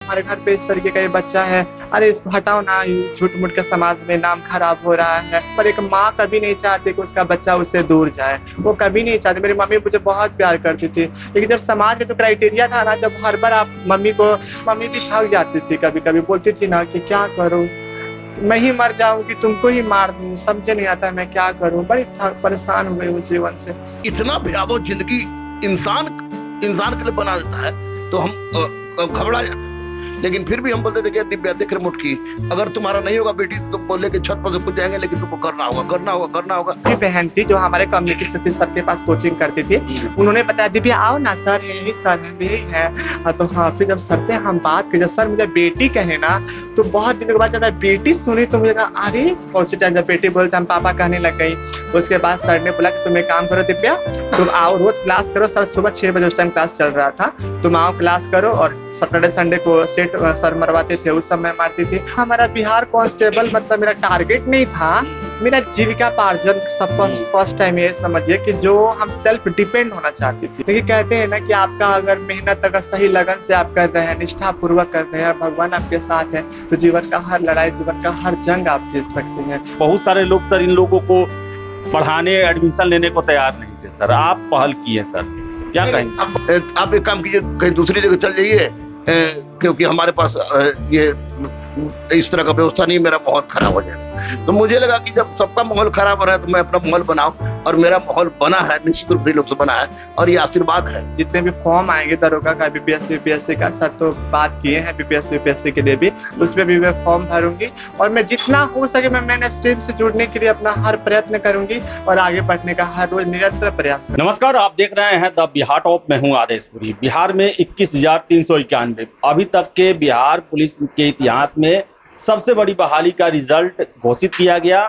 तुम्हारे घर पे इस तरीके का ये बच्चा है, अरे इसको हटाओ ना, ये झूठ मूठ के समाज में नाम खराब हो रहा है। पर एक माँ कभी नहीं चाहती कि उसका बच्चा उससे दूर जाए, वो कभी नहीं चाहती। मेरी मम्मी मुझे बहुत प्यार करती थी, लेकिन जब समाज का जो क्राइटेरिया था ना, जब हर बार आप मम्मी भी थक जाती थी, कभी कभी बोलती थी ना कि क्या करूँ, मैं ही मर जाऊंगी, तुमको ही मार दूं, समझ नहीं आता मैं क्या करूं। बड़ी परेशान हो गई हूँ जीवन से। इतना भयावह जिंदगी इंसान इंसान के लिए बना देता है तो हम घबरा जाते हैं। लेकिन फिर भी हम बोलते थे कि दिव्या देख रिमोट की, अगर तुम्हारा नहीं होगा बेटी तो बोले कि छत पर से कूद जाएंगे, लेकिन तुमको करना होगा करना होगा करना होगा। मेरी बहन थी जो हमारे कम्युनिटी से सर के पास कोचिंग करती थी, उन्होंने बताया दिव्या आओ ना, सर यही सर है यही है। तो हाँ, फिर जब सर से हम बात की, जब सर मुझे बेटी कहे ना, तो बहुत दिनों के बाद जब मैं बेटी सुनी तो मुझे कहा अरे, और उसी टाइम जब बेटी बोलते हम पापा कहने लग गई। उसके बाद सर ने बोला कि तुम एक काम करो दिव्या, तुम आओ रोज क्लास करो। सर सुबह 6 बजे उस टाइम क्लास चल रहा था, तुम आओ क्लास करो, और सैटरडे संडे को सेट सर मरवाते थे, उस समय मारती थी। हमारा बिहार कांस्टेबल मतलब मेरा टारगेट नहीं था, मेरा जीविकापार्जन सब फर्स्ट टाइम ये समझिए कि जो हम सेल्फ डिपेंड होना चाहती थी। क्योंकि कहते हैं ना कि आपका अगर मेहनत अगर सही लगन से आप कर रहे हैं, निष्ठा पूर्वक कर रहे हैं, भगवान आपके साथ है, तो जीवन का हर लड़ाई, जीवन का हर जंग आप जीत सकते हैं। बहुत सारे लोग सर इन लोगों को पढ़ाने एडमिशन लेने को तैयार नहीं थे सर, आप पहल किए सर, क्या कहेंगे? आप एक काम कीजिए, कहीं दूसरी जगह चल जाइए, क्योंकि हमारे पास ये इस तरह का व्यवस्था नहीं, मेरा माहौल खराब हो जाएगा। तो मुझे लगा कि जब सबका माहौल खराब हो रहा है तो मैं अपना माहौल बनाऊं, और मेरा माहौल बना है, निश्चित रूप से लोग से बना है, और ये आशीर्वाद है। जितने भी फॉर्म आएंगे दरोगा का, बीपीएससी का, सर तो बात किए हैं बीपीएससी के लिए भी, उसमें भी मैं फॉर्म भरूंगी, और मैं जितना हो सके मैं मेन स्ट्रीम से जुड़ने के लिए अपना हर प्रयत्न करूंगी, और आगे बढ़ने का हर रोज निरंतर प्रयास करूंगी। नमस्कार, आप देख रहे हैं द बिहार टॉप में हूं आदेशपुरी। बिहार में 21,391 अभी तक के बिहार पुलिस के इतिहास में सबसे बड़ी बहाली का रिजल्ट घोषित किया गया,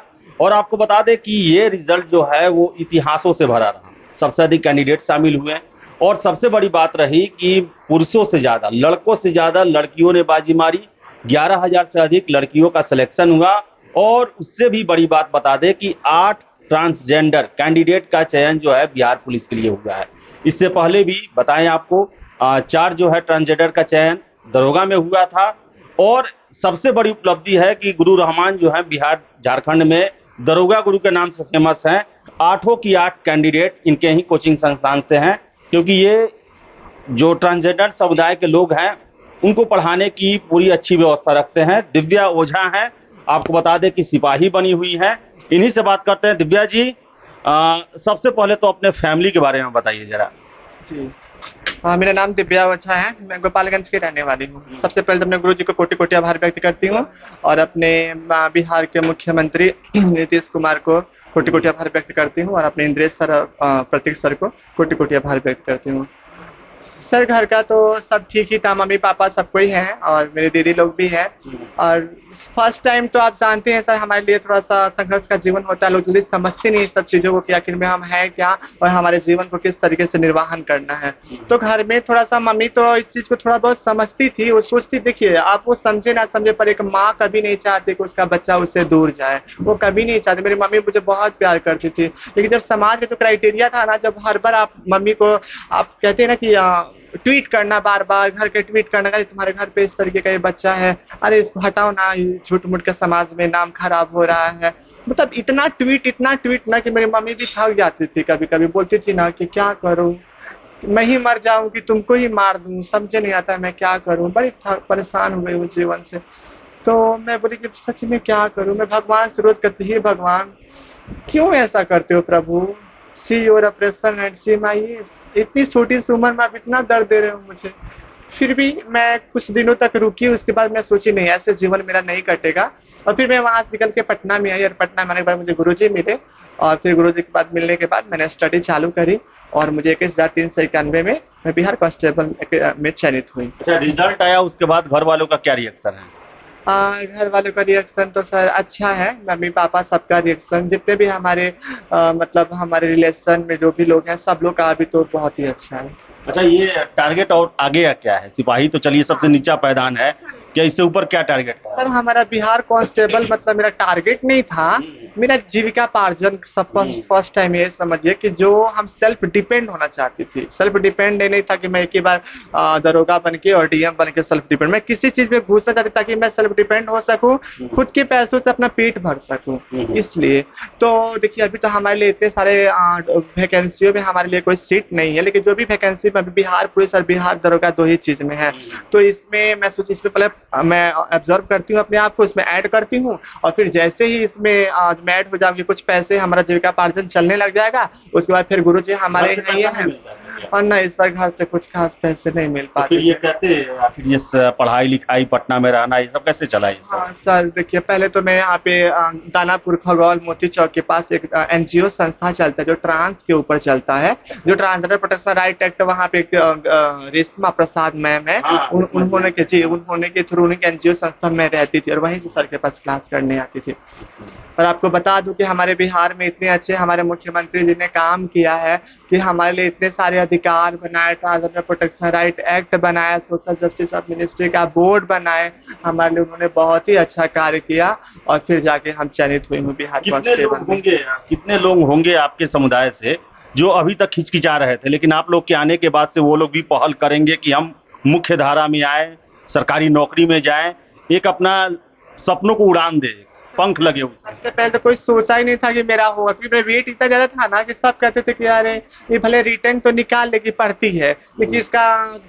और आपको बता दें कि ये रिजल्ट जो है वो इतिहासों से भरा रहा। सबसे अधिक कैंडिडेट शामिल हुए, और सबसे बड़ी बात रही कि पुरुषों से ज़्यादा, लड़कों से ज़्यादा लड़कियों ने बाजी मारी। 11,000 से अधिक लड़कियों का सिलेक्शन हुआ, और उससे भी बड़ी बात बता दें कि 8 ट्रांसजेंडर कैंडिडेट का चयन जो है बिहार पुलिस के लिए हुआ है। इससे पहले भी बताएं आपको 4 जो है ट्रांसजेंडर का चयन दरोगा में हुआ था, और सबसे बड़ी उपलब्धि है कि गुरु रहमान जो है बिहार झारखंड में दरोगा गुरु के नाम से फेमस हैं। 8 की 8 कैंडिडेट इनके ही कोचिंग संस्थान से हैं, क्योंकि ये जो ट्रांसजेंडर समुदाय के लोग हैं उनको पढ़ाने की पूरी अच्छी व्यवस्था रखते हैं। दिव्या ओझा हैं, आपको बता दें कि सिपाही बनी हुई हैं। इन्हीं से बात करते हैं। दिव्या जी, सबसे पहले तो अपने फैमिली के बारे में बताइए जरा। जी हाँ, मेरा नाम दिव्या ओझा है, मैं गोपालगंज की रहने वाली हूँ। सबसे पहले तो अपने गुरु जी को कोटि कोटि आभार व्यक्त करती हूँ, और अपने बिहार के मुख्यमंत्री नीतीश कुमार को कोटि कोटि आभार व्यक्त करती हूँ, और अपने इंद्रेश सर प्रतीक सर को कोटि कोटि आभार व्यक्त करती हूँ। सर घर का तो सब ठीक ही था, मम्मी पापा सब कोई हैं, और मेरे दीदी लोग भी हैं। और फर्स्ट टाइम तो आप जानते हैं सर, हमारे लिए थोड़ा सा संघर्ष का जीवन होता है, लोग जल्दी समझते नहीं सब चीज़ों को कि आखिर में हम हैं क्या, और हमारे जीवन को किस तरीके से निर्वाहन करना है। तो घर में थोड़ा सा मम्मी तो इस चीज़ को थोड़ा बहुत समझती थी, वो सोचती, देखिए आप वो समझे ना समझे, पर एक माँ कभी नहीं चाहती कि उसका बच्चा उससे दूर जाए, वो कभी नहीं चाहती। मेरी मम्मी मुझे बहुत प्यार करती थी, लेकिन जब समाज का जो क्राइटेरिया था ना, जब हर बार आप मम्मी को आप कहते हैं ना कि ट्वीट करना, बार बार घर के ट्वीट करना कि तुम्हारे घर पे इस तरीके का ये बच्चा है, अरे इसको हटाओ ना, ये झूठ मूठ के समाज में नाम खराब हो रहा है, मतलब इतना ट्वीट ना कि मेरी मम्मी भी थक जाती थी, कभी कभी बोलती थी ना कि क्या करूं, मैं ही मर जाऊंगी, तुमको ही मार दूं, समझ नहीं आता मैं क्या करूं। बड़ी परेशान हो गई हूँ जीवन से। तो मैं बोली कि सच में क्या करूं। मैं भगवान से रोज कहती, ही भगवान क्यों ऐसा करते हो प्रभु, सी योर ऑपरेशन एंड सी माई, इतनी छोटी सी उम्र में आप इतना दर्द दे रहे हो मुझे। फिर भी मैं कुछ दिनों तक रुकी, उसके बाद मैं सोची नहीं, ऐसे जीवन मेरा नहीं कटेगा। और फिर मैं वहाँ से निकल के पटना में आई, और पटना में आने के बाद मुझे गुरुजी मिले, और फिर गुरुजी के बाद मिलने के बाद मैंने स्टडी चालू करी, और मुझे 21,391 में मैं बिहार कांस्टेबल में चयनित हुई। अच्छा, रिजल्ट आया उसके बाद घर वालों का क्या रिएक्शन है? घर वालों का रिएक्शन तो सर अच्छा है, मम्मी पापा सबका रिएक्शन, जितने भी हमारे मतलब हमारे रिलेशन में जो भी लोग हैं सब लोग का अभी तो बहुत ही अच्छा है। अच्छा, ये टारगेट और आगे का क्या है? सिपाही तो चलिए सबसे नीचा पायदान है, क्या इससे ऊपर क्या टारगेट है? सर हमारा बिहार कांस्टेबल मतलब मेरा टारगेट नहीं था, मेरा जीविकापार्जन सब फर्स्ट टाइम ये समझिए कि जो हम सेल्फ डिपेंड होना चाहती थी, सेल्फ डिपेंड नहीं था कि मैं एक ही बार दरोगा बन के और डीएम बन के सेल्फ डिपेंड, मैं किसी चीज में घुसना चाहती ताकि मैं सेल्फ डिपेंड हो सकूं, खुद के पैसों से अपना पेट भर सकूं। इसलिए तो देखिए अभी तो हमारे लिए इतने सारे वैकेंसियों में हमारे लिए कोई सीट नहीं है, लेकिन जो भी वैकेंसी में अभी बिहार पुलिस और बिहार दरोगा दो ही चीज में है, तो इसमें मैं सोची इसमें पहले मैं ऑब्जर्व करती हूँ अपने आप को, इसमें ऐड करती हूँ और फिर जैसे ही इसमें मैं ऐड हो जाऊंगी कुछ पैसे हमारा जीविकापार्जन चलने लग जाएगा, उसके बाद फिर गुरुजी हमारे यहाँ हैं और नहीं सर घर से कुछ खास पैसे नहीं मिल पाते। फिर ये कैसे आखिर ये पढ़ाई लिखाई पटना में रहना ये सब कैसे चला ये सब? हाँ सर देखिए पहले तो मैं यहाँ पे दानापुर खगौल मोती चौक के पास एक एनजीओ संस्था चलता है जो ट्रांस के ऊपर चलता है, जो ट्रांसजेंडर प्रोटेक्शन राइट एक्ट, वहाँ पे एक रेशमा प्रसाद मैम है, उन्होंने के थ्रू उनके एनजीओ संस्था में रहती थी और वहीं से सर के पास क्लास करने आती थी। और आपको बता दूं कि हमारे बिहार में इतने अच्छे हमारे मुख्यमंत्री जी ने काम किया है कि हमारे लिए इतने सारे अधिकार बनाए, ट्रांसजेंडर प्रोटेक्शन राइट एक्ट बनाया, सोशल जस्टिस ऑफ मिनिस्ट्री का बोर्ड बनाए, हमारे लिए उन्होंने बहुत ही अच्छा कार्य किया और फिर जाके हम चयनित हुए हैं बिहार कांस्टेबल। कितने लोग होंगे आपके समुदाय से जो अभी तक हिचकिचा रहे थे, लेकिन आप लोग के आने के बाद से वो लोग भी पहल करेंगे कि हम मुख्य धारा में आए, सरकारी नौकरी में जाएं, एक अपना सपनों को उड़ान दे, पंख लगे हुए? सबसे पहले तो कोई सोचा ही नहीं था कि मेरा होगा, क्योंकि मेरा वेट इतना ज्यादा था ना कि सब कहते थे कि यारे ये भले रिटर्न तो निकाल लेगी, पढ़ती है लेकिन इसका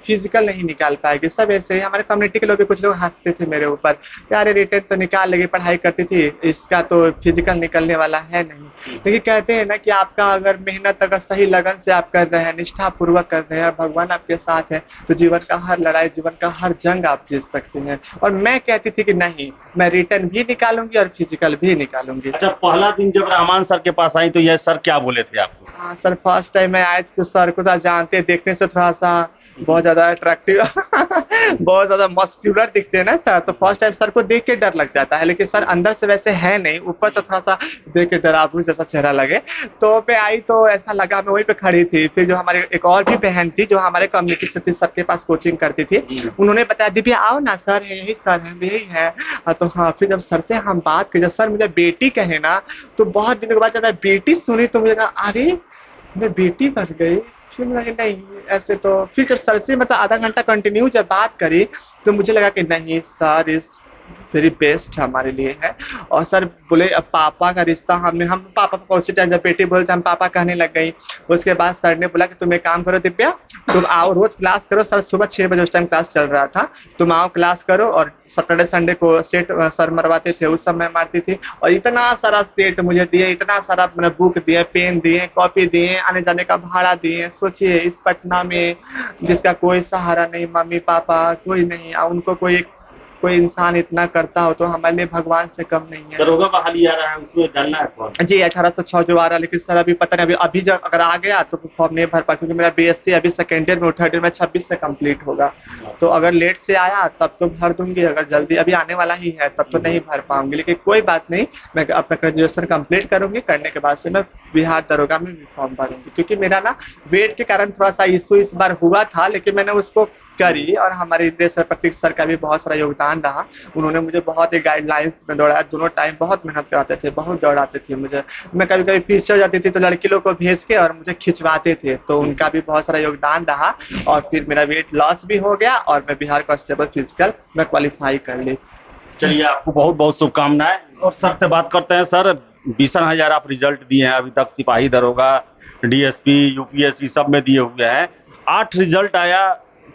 फिजिकल नहीं निकाल पाएगी। सब ऐसे ही हमारे कम्युनिटी के लोग भी कुछ लोग हंसते थे मेरे ऊपर, यार रिटर्न तो निकाल लेगी, पढ़ाई करती थी, इसका तो फिजिकल निकलने वाला है नहीं। लेकिन कहते हैं ना कि आपका अगर मेहनत अगर सही लगन से आप कर रहे हैं, निष्ठा पूर्वक कर रहे हैं और भगवान आपके साथ है तो जीवन का हर लड़ाई, जीवन का हर जंग आप जीत सकते हैं। और मैं कहती थी कि नहीं, मैं रिटर्न भी निकालूंगी और फिजिकल भी निकालूंगी। अच्छा, पहला दिन जब रहमान सर के पास आई तो यह सर क्या बोले थे आपको? हाँ सर, फर्स्ट टाइम मैं आए तो सर को तो जानते, देखने से थोड़ा सा बहुत ज्यादा अट्रैक्टिव बहुत ज्यादा मस्क्यूलर दिखते हैं ना सर, तो फर्स्ट टाइम सर को देख के डर लग जाता है, लेकिन सर अंदर से वैसे है नहीं, ऊपर से थोड़ा सा देख के डरावनी जैसा चेहरा लगे। तो मैं आई तो ऐसा लगा, मैं वहीं पे खड़ी थी। फिर जो हमारे एक और भी बहन थी जो हमारे कम्युनिटी से सर के पास कोचिंग करती थी, उन्होंने बताया दिव्या आओ ना सर, यही सर है, यही है। तो हाँ, फिर जब सर से हम बात की, जब सर मुझे बेटी कहे ना, तो बहुत दिनों के बाद जब मैं बेटी सुनी तो मुझे कहा अरे मैं बेटी बन गई। फिर लगे नहीं ऐसे, तो फिर जब सर से मतलब आधा घंटा कंटिन्यू जब बात करी तो मुझे लगा कि नहीं, सर इज वेरी बेस्ट हमारे लिए है। और सर बोले अब पापा का रिश्ता, हम पापा को उसी टाइम जब बेटी बोलते हम पापा कहने लग गई। उसके बाद सर ने बोला कि तुम एक काम करो दिव्या, तुम आओ रोज क्लास करो। सर सुबह 6 बजे उस टाइम क्लास चल रहा था, तुम आओ क्लास करो। और सैटरडे संडे को सेट सर मरवाते थे, उस समय मारती थी। और इतना सारा सेट मुझे दिए, इतना सारा मतलब बुक दिए, पेन दिए, कॉपी दिए, आने जाने का भाड़ा दिए। सोचिए इस पटना में जिसका कोई सहारा नहीं, मम्मी पापा कोई नहीं, उनको कोई इंसान इतना करता हो तो हमारे लिए भगवान से कम नहीं है। दरोगा बहाली आ रहा है, उसमें डालना है फॉर्म जी 1806 जो आ रहा है, लेकिन सर अभी पता नहीं, अभी जब अगर आ गया तो फॉर्म नहीं भर पा, क्योंकि मेरा बीएससी अभी सेकेंड ईयर में, थर्ड ईयर में 26 से कंप्लीट होगा। तो अगर लेट से आया तब तो भर दूंगी, अगर जल्दी अभी आने वाला ही है तब तो नहीं भर पाऊंगी। लेकिन कोई बात नहीं, मैं अपना ग्रेजुएशन कंप्लीट करूंगी, करने के बाद से मैं बिहार दरोगा में भी फॉर्म भरूंगी। क्योंकि मेरा ना वेट के कारण थोड़ा सा इशू इस बार हुआ था, लेकिन मैंने उसको करी। और हमारे इंद्रेश सर, प्रतीक सर का भी बहुत सारा योगदान रहा, उन्होंने मुझे बहुत ही गाइडलाइंस में दौड़ाया। दोनों टाइम बहुत मेहनत कराते थे, बहुत दौड़ाते थे मुझे। मैं कभी कभी पीछे हो जाती थी तो लड़की लोग को भेज के और मुझे खिंचवाते थे, तो उनका भी बहुत सारा योगदान रहा। और फिर मेरा वेट लॉस भी हो गया और मैं बिहार कांस्टेबल फिजिकल में क्वालिफाई कर ली। चलिए, आपको बहुत बहुत शुभकामनाएं। और सर से बात करते हैं। सर, 20,000 आप रिजल्ट दिए हैं अभी तक, सिपाही दरोगा, डीएसपी, यूपीएससी सब में दिए हुए हैं। 8 रिजल्ट आया,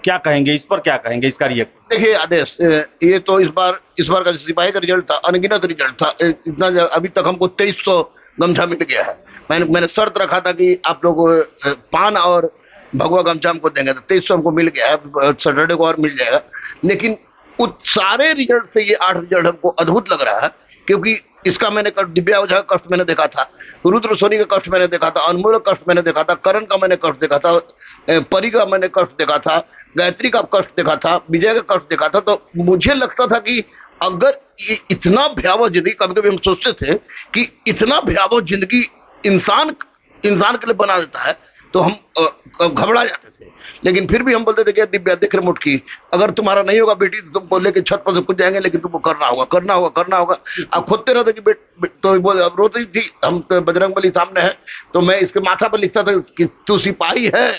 क्या कहेंगे इस पर, क्या कहेंगे इसका रिएक्शन? देखिए आदेश, ये तो इस बार का जो सिपाही का रिजल्ट था, अनगिनत रिजल्ट था। इतना अभी तक हमको 2300 गमछा मिल गया है। मैंने शर्त रखा था कि आप लोग पान और भगवा गमछा हमको देंगे, तो 2300 हमको मिल गया है। सैटरडे को और मिल जाएगा। लेकिन उस सारे रिजल्ट से ये 8 रिजल्ट हमको अद्भुत लग रहा है, क्योंकि इसका मैंने दिव्या ओझा का कष्ट मैंने देखा था, रुद्र सोनी का कष्ट मैंने देखा था, अनमोल का कष्ट मैंने देखा था, करण का मैंने कष्ट देखा था, परी का मैंने कष्ट देखा था, गायत्री का कष्ट देखा था, विजय का कष्ट देखा था। तो मुझे लगता था कि अगर ये इतना भयावह जिंदगी, कभी कभी हम सोचते थे कि इतना भयावह जिंदगी इंसान के लिए बना देता है, तो हम घबरा जाते थे। लेकिन फिर भी हम बोलते थे कि दिव्या देख रिमोट की, अगर तुम्हारा नहीं होगा बेटी तो तुमको लेके छत पर से कूद जाएंगे, लेकिन तुमको करना होगा करना होगा करना होगा। आप खोदते रहते कि तो बोल अब रोती थी, हम तो बजरंगबली सामने है तो मैं इसके माथा पर लिखता था कि तू सिपाही है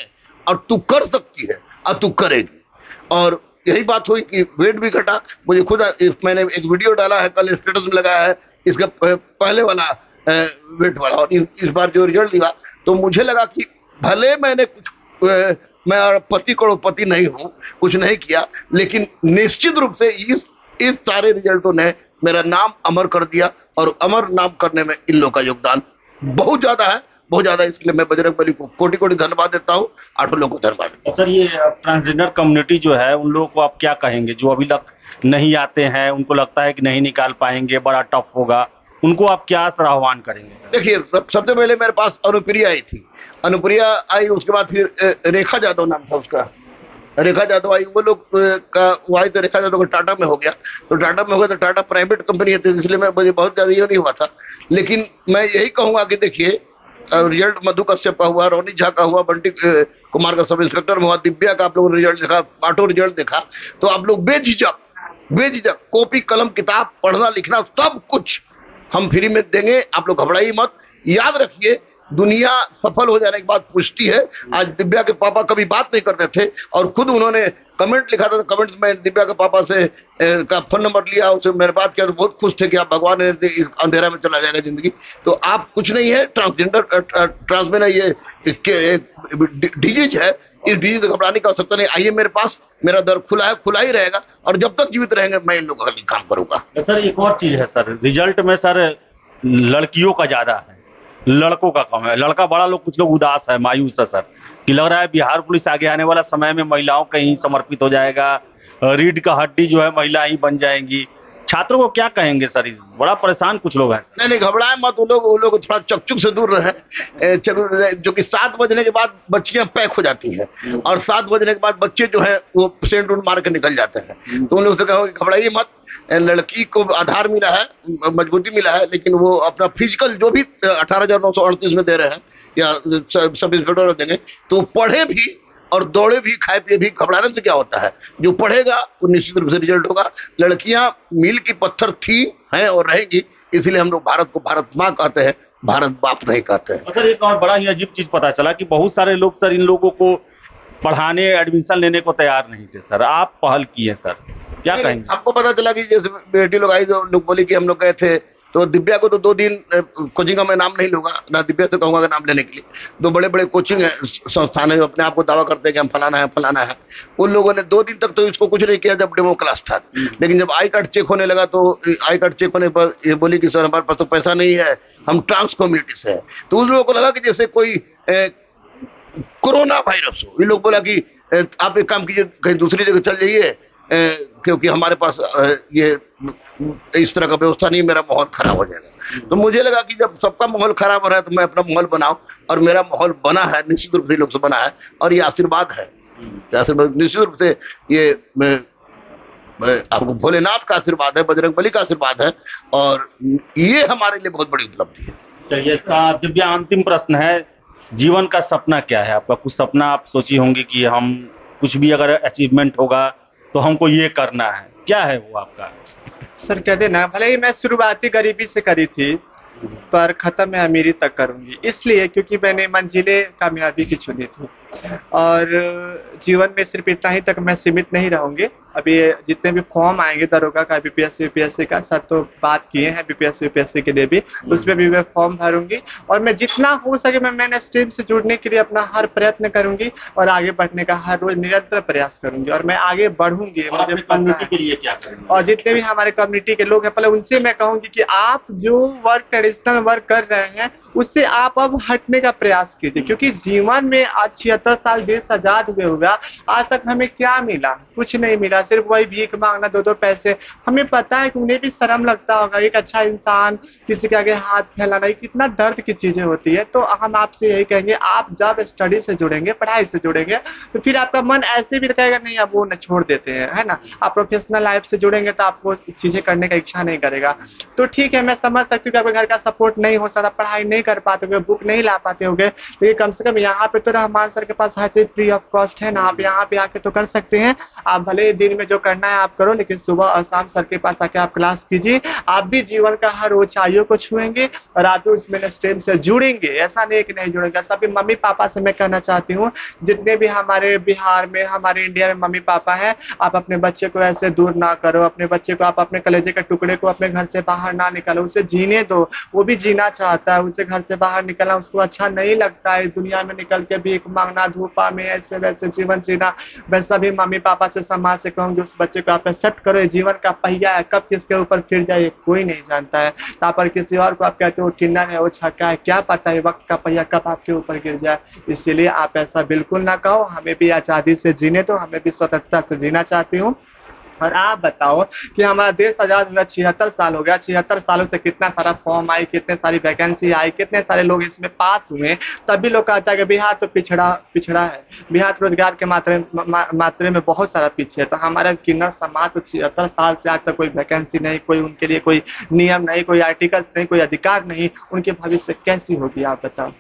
और तू कर सकती है और तू करेगी। और यही बात हुई कि वेट भी घटा। मुझे खुद मैंने एक वीडियो डाला है, कल स्टेटस में लगाया है इसका पहले वाला वेट वाला, और इस बार जो रिजल्ट दिया तो मुझे लगा कि भले मैंने कुछ मैं पति करोड़पति नहीं हूं, कुछ नहीं किया, लेकिन निश्चित रूप से इस सारे रिजल्टों ने मेरा नाम अमर कर दिया, और अमर नाम करने में इन लोगों का योगदान बहुत ज्यादा है, बहुत ज्यादा। इसके लिए मैं बजरंगबली को कोटि कोटि धन्यवाद देता हूँ, 8 लोगों को धन्यवाद देता हूं। सर ये ट्रांसजेंडर कम्युनिटी जो है उन लोगों को आप क्या कहेंगे जो अभी तक नहीं आते हैं, उनको लगता है कि नहीं निकाल पाएंगे, बड़ा टफ होगा, उनको आप क्या सर आह्वान करेंगे? देखिए सबसे पहले मेरे पास अनुप्रिया आई थी, अनुप्रिया आई, उसके बाद फिर रेखा यादव नाम था उसका, रेखा यादव आई। वो लोग का वो आई तो रेखा यादव का टाटा में हो गया, तो टाटा में हो गया तो टाटा प्राइवेट कंपनी है, इसलिए मैं मुझे बहुत ज्यादा ये नहीं हुआ था। लेकिन मैं यही कहूंगा कि देखिए रिजल्ट मधु कश्यप का हुआ, रोनी झा का हुआ, बंटी कुमार का सब इंस्पेक्टर में हुआ, दिव्या का आप लोगों ने रिजल्ट देखा, ऑटो रिजल्ट देखा, तो आप लोग बेझिझक कॉपी कलम किताब पढ़ना लिखना सब कुछ हम फ्री में देंगे, आप लोग घबराइए मत। याद रखिए दुनिया सफल हो जाने के बाद पूछती है। आज दिव्या के पापा कभी बात नहीं करते थे और खुद उन्होंने कमेंट लिखा था, कमेंट में दिव्या के पापा से का फोन नंबर लिया, उससे मेरे बात किया तो बहुत खुश थे कि आप भगवान ने इस अंधेरा में चला जाएगा जिंदगी। तो आप कुछ नहीं है, ट्रांसजेंडर ट्रांसमेन है, ये डिजीज है, इस डिजीज से घबराने की आवश्यकता नहीं। आइए मेरे पास, मेरा दर खुला है, खुला ही रहेगा, और जब तक जीवित रहेंगे मैं इन लोगों का काम करूंगा। सर एक और चीज है सर, रिजल्ट में सर लड़कियों का ज्यादा है, लड़कों का कम है। लड़का बड़ा लोग कुछ लोग उदास है, मायूस है सर, कि लग रहा है बिहार पुलिस आगे आने वाला समय में महिलाओं का ही समर्पित हो जाएगा, रीढ़ का हड्डी जो है महिला ही बन जाएंगी। छात्रों को क्या कहेंगे सर? इस बड़ा परेशान कुछ लोग हैं। नहीं घबराए मत, वो लोग थोड़ा चकचुक से दूर रहे, जो कि 7 बजने के बाद बच्चियां पैक हो जाती है, और 7 बजने के बाद बच्चे जो है वो सेंट उंट मार के निकल जाते हैं। तो उन लोग से कहो कि घबराइए मत, लड़की को आधार मिला है, मजबूती मिला है, लेकिन वो अपना फिजिकल जो भी 18,938 में दे रहे हैं या सब इंस्पेक्टर देंगे, तो पढ़े भी और दौड़े भी, खाए पिए भी। घबराने से क्या होता है, जो पढ़ेगा वो निश्चित रूप से रिजल्ट होगा। लड़कियां मील की पत्थर थी, हैं और रहेंगी, इसीलिए हम लोग भारत को भारत माँ कहते हैं, भारत बाप नहीं कहते हैं। सर एक और बड़ा ही अजीब चीज पता चला कि बहुत सारे लोग सर इन लोगों को पढ़ाने, एडमिशन लेने को तैयार नहीं थे सर, आप पहल किए सर, क्या कहेंगे? आपको पता चला कि जैसे बेटी लोग आई तो लोग बोले कि हम लोग गए थे, तो दिव्या को तो 2 दिन कोचिंग का मैं नाम नहीं लूंगा, ना दिव्या से कहूंगा नाम लेने के लिए। 2 बड़े बड़े कोचिंग है, संस्थान है, अपने आप को दावा करते हैं कि हम फलाना है। उन लोगों ने 2 दिन तक तो इसको कुछ नहीं किया जब डेमो क्लास था, लेकिन जब आई कार्ड चेक होने लगा तो आई कार्ड चेक होने पर ये बोली कि सर हमारे पास तो पैसा नहीं है, हम ट्रांस कम्युनिटी से है। तो उन लोगों को लगा कि जैसे कोई कोरोना वायरस हो। इन लोग बोला कि आप एक काम कीजिए, कहीं दूसरी जगह चल जाइए, क्योंकि हमारे पास ये इस तरह का व्यवस्था नहीं, मेरा माहौल खराब हो जाएगा। तो मुझे लगा कि जब सबका माहौल खराब हो रहा है तो मैं अपना माहौल बनाऊं, और मेरा माहौल बना है, निश्चित रूप से लोग से बना है, और ये आशीर्वाद है। आशीर्वाद निश्चित रूप से ये आपको भोलेनाथ का आशीर्वाद है, बजरंगबली का आशीर्वाद है, और ये हमारे लिए बहुत बड़ी उपलब्धि है। चलिए दिव्या, अंतिम प्रश्न है, जीवन का सपना क्या है आपका? कुछ सपना आप सोची होंगी कि हम कुछ भी अगर अचीवमेंट होगा तो हमको ये करना है, क्या है वो आपका? सर कहते ना, भले ही मैं शुरुआती गरीबी से करी थी, पर खत्म मैं अमीरी तक करूंगी, इसलिए क्योंकि मैंने मंजिलें कामयाबी की चुनी थी, और जीवन में सिर्फ इतना ही तक मैं सीमित नहीं रहूंगी। अभी जितने भी फॉर्म आएंगे दरोगा का, बीपीएससी यूपीएससी का, सर तो बात किए हैं बीपीएससी यूपीएससी के लिए भी, उसमें भी मैं फॉर्म भरूंगी, और मैं जितना हो सके मैं मेन स्ट्रीम से जुड़ने के लिए अपना हर प्रयत्न करूंगी, और आगे बढ़ने का हर रोज निरंतर प्रयास करूंगी, और मैं आगे बढ़ूंगी। मुझे कम्युनिटी के लिए क्या करेंगे? और जितने भी हमारे कम्युनिटी के लोग हैं, पहले उनसे मैं कहूंगी कि आप जो वर्क, ट्रेडिशनल वर्क कर रहे हैं, उससे आप अब हटने का प्रयास कीजिए, क्योंकि जीवन में अच्छी 76 साल देश आजाद हुए हुआ, आज तक हमें क्या मिला? कुछ नहीं मिला, सिर्फ वही भीख मांगना, 2-2 पैसे। हमें पता है कि उन्हें भी शर्म लगता होगा, एक अच्छा इंसान किसी के आगे हाथ फैलाना, ये कितना दर्द की चीजें होती है। तो हम आपसे यही कहेंगे, आप जब स्टडी से जुड़ेंगे, पढ़ाई से जुड़ेंगे, तो फिर आपका मन ऐसे भी रहेगा नहीं अब वो न छोड़ देते हैं, है ना। आप प्रोफेशनल लाइफ से जुड़ेंगे तो आपको चीजें करने का इच्छा नहीं करेगा। तो ठीक है, मैं समझ सकती हूँ कि आपके घर का सपोर्ट नहीं हो सकता, पढ़ाई नहीं कर पाते होगे, बुक नहीं ला पाते होगे, लेकिन कम से कम यहाँ पे तो रहमान सर के पास हर चीज फ्री ऑफ कॉस्ट है ना, आप यहाँ पे आके तो कर सकते हैं। आप भले दिन में जो करना है आप करो, लेकिन सुबह और शाम सर के पास आके आप क्लास कीजिए, आप भी जीवन का हर ऊंचाइयों को छुएंगे और आप भी उस मेन स्ट्रीम से जुड़ेंगे। ऐसा नहीं कि नहीं जुड़ेंगे। सभी मम्मी पापा से मैं कहना चाहती हूँ, जितने भी हमारे बिहार में, हमारे इंडिया में मम्मी पापा हैं, आप अपने बच्चे को ऐसे दूर ना करो। अपने बच्चे को, आप अपने कलेजे के टुकड़े को अपने घर से बाहर ना निकालो, उसे जीने दो। वो भी जीना चाहता है, उसे घर से बाहर निकलना उसको अच्छा नहीं लगता है। दुनिया में निकल के भीख मांगना, धूपा में ऐसे वैसे जीवन जीना। मैं सभी मम्मी पापा से, समाज से कहूँगी, उस बच्चे को आप एक्सेप्ट करो। ये जीवन का पहिया है, कब किसके ऊपर फिर जाए कोई नहीं जानता है। यहाँ पर किसी और को आप कहते हो किन्नर है, वो छक्का है, क्या पता है वक्त का पहिया कब आपके ऊपर गिर जाए। इसलिए आप ऐसा बिल्कुल ना कहो। हमें भी आज़ादी से जीने दो, हमें भी स्वतंत्रता से जीना चाहती हूँ। और आप बताओ कि हमारा देश आजाद हुआ 76 साल हो गया, 76 सालों से कितना सारा फॉर्म आई, कितने सारी वैकेंसी आई, कितने सारे लोग इसमें पास हुए। तभी लोग कहता है कि बिहार तो पिछड़ा है, बिहार रोजगार के मात्रे में बहुत सारा पीछे है। तो हमारा किन्नर समाज तो 76 साल से आज तक कोई वैकेंसी नहीं, कोई उनके लिए कोई नियम नहीं, कोई आर्टिकल्स नहीं, कोई अधिकार नहीं। उनके भविष्य कैसी होगी आप बताओ।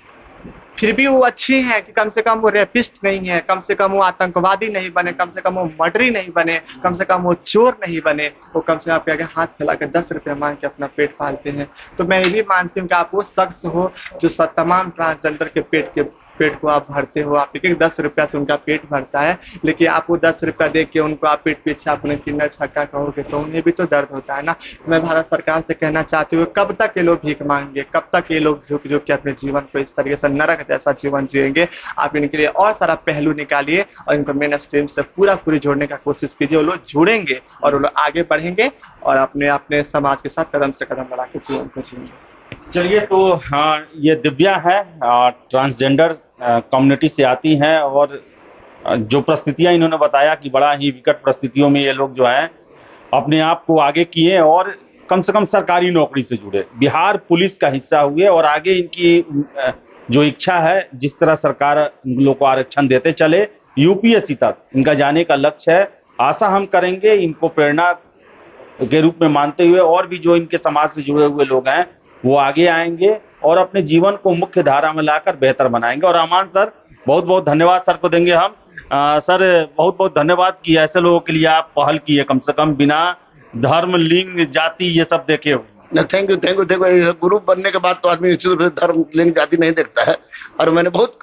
फिर भी वो अच्छी हैं कि कम से कम वो रेपिस्ट नहीं है, कम से कम वो आतंकवादी नहीं बने, कम से कम वो मर्डरी नहीं बने, कम से कम वो चोर नहीं बने। वो कम से कम आपके आगे हाथ फैला कर 10 रुपये मांग के अपना पेट पालते हैं। तो मैं ये भी मानती हूँ कि आप वो शख्स हो जो तमाम ट्रांसजेंडर के पेट को आप भरते हो। आप एक 10 रुपया से उनका पेट भरता है, लेकिन आप वो 10 रुपया दे के उनको आप पीठ पीछे आप उन्हें किन्नर छक्का कहोगे तो उन्हें भी तो दर्द होता है ना। तो मैं भारत सरकार से कहना चाहती हूँ, कब तक ये लोग भीख मांगेंगे, कब तक ये लोग झुक झुक के अपने जीवन को इस तरीके से नरक जैसा जीवन जिएंगे। आप इनके लिए और सारा पहलू निकालिए और इनको मेन स्ट्रीम से पूरी जोड़ने का कोशिश कीजिए। वो लोग जुड़ेंगे और वो लोग आगे बढ़ेंगे और अपने समाज के साथ कदम से कदम बढ़ा के जीवन को जिएंगे। चलिए, तो हाँ, ये दिव्या है, ट्रांसजेंडर कम्युनिटी से आती हैं और जो परिस्थितियां इन्होंने बताया कि बड़ा ही विकट परिस्थितियों में ये लोग जो है अपने आप को आगे किए और कम से कम सरकारी नौकरी से जुड़े, बिहार पुलिस का हिस्सा हुए और आगे इनकी जो इच्छा है, जिस तरह सरकार इन लोगों को आरक्षण देते चले, यूपीएससी तक इनका जाने का लक्ष्य है। आशा हम करेंगे इनको प्रेरणा के रूप में मानते हुए और भी जो इनके समाज से जुड़े हुए लोग हैं वो आगे आएंगे और अपने जीवन को मुख्य धारा में लाकर बेहतर बनाएंगे। और रहमान सर, बहुत बहुत धन्यवाद सर को देंगे हम। सर, बहुत बहुत धन्यवाद कि ऐसे लोगों के लिए आप पहल की है, कम से कम बिना धर्म, लिंग, जाति ये सब देखे हुए। Thank you. देखो, ग्रुप बनने के बाद तो आदमी निश्चित रूप से धर्म, लिंग, जाति नहीं देखता है। और मैंने बहुत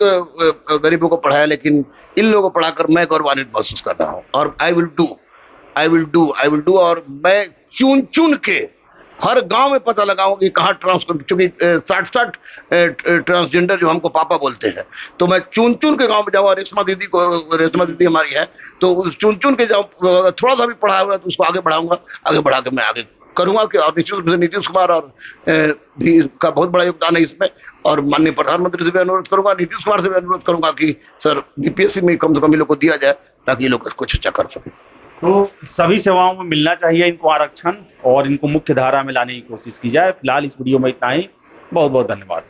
गरीबों को पढ़ाया, लेकिन इन लोगों को पढ़ाकर मैं गौरवान्वित महसूस कर रहा हूँ। और आई विल डू और मैं चुन के हर गांव में पता लगाऊं कि कहाँ चूंकि 60 ट्रांसजेंडर जो हमको पापा बोलते हैं, तो मैं चुन के गांव में जाऊँ। रेशमा दीदी हमारी है, तो उस चुन के जाऊँ। थोड़ा सा भी पढ़ा हुआ है तो उसको आगे बढ़ाऊंगा, आगे बढ़ा के मैं आगे करूंगा। कि और निश्चित रूप से नीतीश कुमार और भी का बहुत बड़ा योगदान है इसमें। और माननीय प्रधानमंत्री से भी अनुरोध करूंगा, नीतीश कुमार से भी अनुरोध करूंगा कि सर बीपीएससी में कम से कम इन लोग को दिया जाए ताकि ये लोग कुछ अच्छा कर सकें। तो सभी सेवाओं में मिलना चाहिए इनको आरक्षण और इनको मुख्य धारा में लाने की कोशिश की जाए। फिलहाल इस वीडियो में इतना ही। बहुत बहुत धन्यवाद।